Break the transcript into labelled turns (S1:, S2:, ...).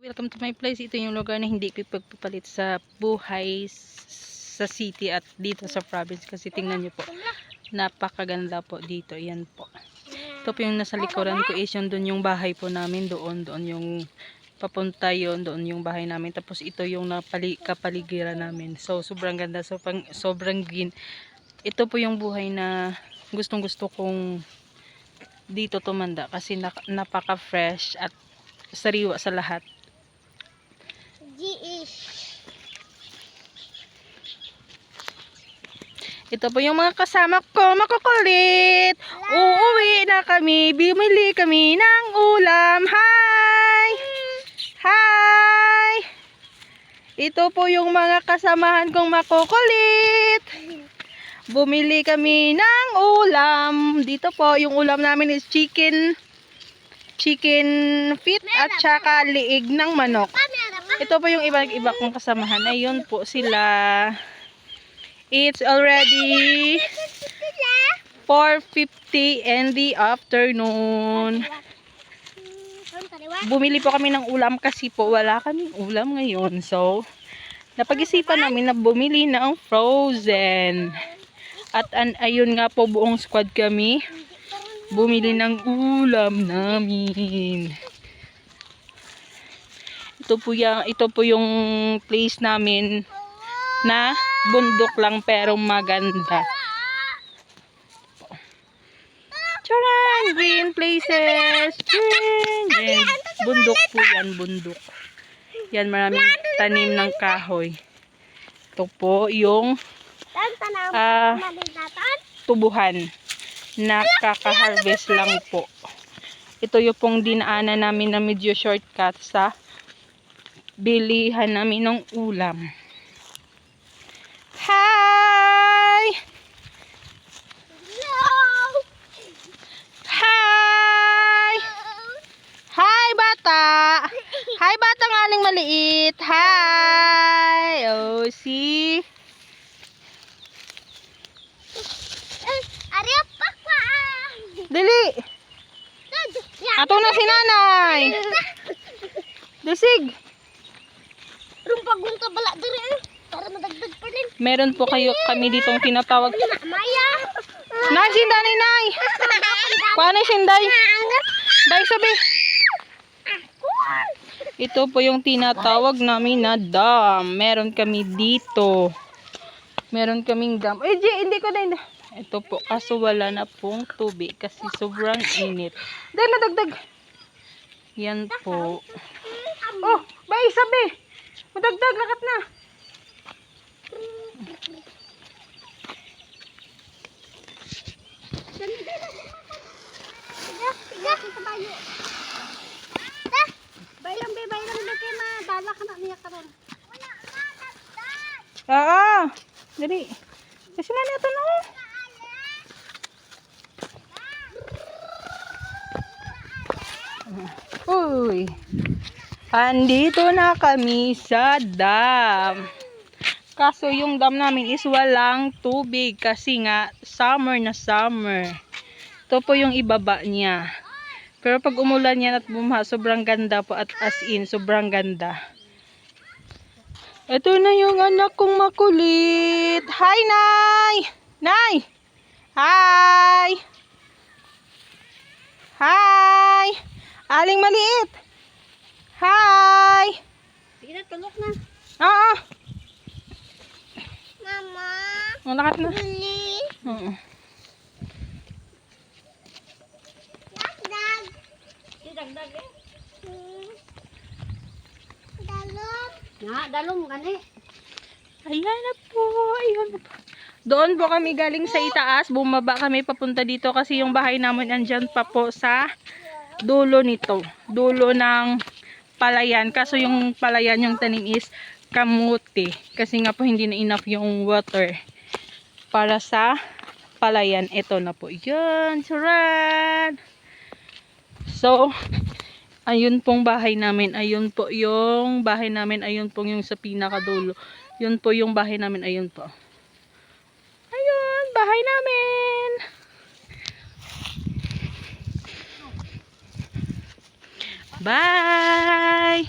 S1: Welcome to my place. Ito yung lugar na hindi ko pagpapalit sa buhay sa city at dito sa province. Kasi tingnan nyo po, napakaganda po dito. Yan po. Ito po yung nasa likuran ko is yung doon yung bahay po namin. Doon yung papunta yon, doon yung bahay namin. Tapos ito yung kapaligiran namin. So sobrang ganda. Sobrang green. Ito po yung buhay na gustong gusto kong dito tumanda. Kasi napaka fresh at sariwa sa lahat. Ito po yung mga kasama ko, makukulit. Uuwi na kami, bumili kami ng ulam. Hi! Hi! Ito po yung mga kasamahan kong makukulit. Bumili kami ng ulam. Dito po, yung ulam namin is chicken feet at saka liig ng manok. Ito po yung iba kong kasamahan. Ayun po sila. It's already 4:50 in the afternoon. Bumili po kami ng ulam kasi po wala kaming ulam ngayon. So, napag-isipan namin na bumili ng frozen. At ayun nga po, buong squad kami bumili ng ulam namin. Ito po yung place namin na bundok lang pero maganda. Charan! Green places! Green! Bundok po yan, bundok. Yan, maraming tanim ng kahoy. Ito po yung tubuhan na kaka-harvest lang po. Ito yung pong dinaanan namin na medyo shortcut sa bilihan namin ng ulam. Hi! Hi! Hi, bata! Hi, batang aling maliit! Hi! Oh, see? Dili! Ato na si nanay! Desig!
S2: Rumpag-gunta bala dire para madagdag pa rin.
S1: Meron po kami ditong tinatawag.
S2: Maya.
S1: Nay, sinday ni nay. Paano sinday? Day sabi. Ito po yung tinatawag namin na dam. Meron kami dito. Meron kaming dam. Eh, hindi ko din. Ito po, kaso wala na pong tubig kasi sobrang init. Dahil nadagdag. Yan po. Oh, bay sabi. Madagdag, lakat na.
S2: Baylang kay madala ka na niya karon.
S1: Oo. Dali. Kasi na ito na. Uy. Andito na kami sa dam. Kaso yung dam namin is walang tubig kasi nga summer na summer. Ito po yung ibaba niya. Pero pag umulan yan at bumaha, sobrang ganda po at as in, sobrang ganda. Ito na yung anak kong makulit. Hi, Nay! Nay! Hi! Hi! Aling maliit! Hi!
S2: Sige na, tulok na.
S1: Oo.
S2: Mama.
S1: Lakat na.
S2: Huli.
S1: Oo.
S2: Dagdag. Dagdag eh. Dalom. Nga, dalom gani.
S1: Ayan na po. Ayun na po. Doon po kami galing sa itaas. Bumaba kami papunta dito kasi yung bahay namin andyan pa po sa dulo nito. Dulo ng palayan. Kaso yung palayan yung tanim is kamuti. Kasi nga po hindi na enough yung water para sa palayan. Ito na po. Yan. Suran. So, ayun pong bahay namin. Ayun po yung bahay namin. Ayun pong yung sa pinakadulo. Yun po yung bahay namin. Ayun po. Ayun. Bahay namin. Bye!